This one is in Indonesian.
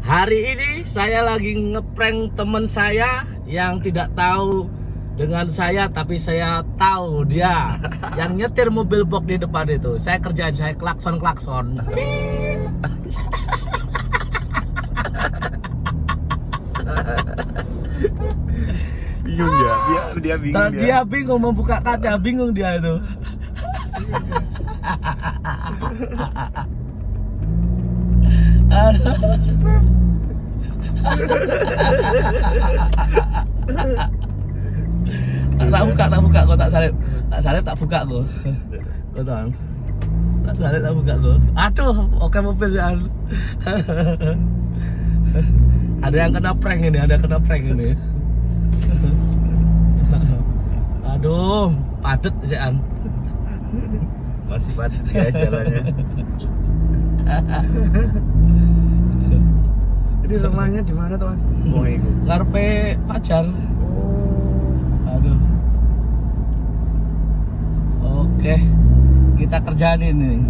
Hari ini saya lagi ngeprank teman saya yang tidak tahu dengan saya, tapi saya tahu dia yang nyetir mobil box di depan itu. Saya kerjain, saya klakson. Bingung dia bingung. Dia bingung membuka kaca, bingung dia itu. Tak buka kok, tak salib tak buka kok. Kok tak salib tak buka kok. Aduh, oke mobil ya. Ada yang kena prank ini, Aduh, padet sih an. Masih padat guys jalannya. Ini rumahnya di mana tuh Mas? Ngarepe Fajar. Oh. Aduh. Oke. Kita kerjaan ini.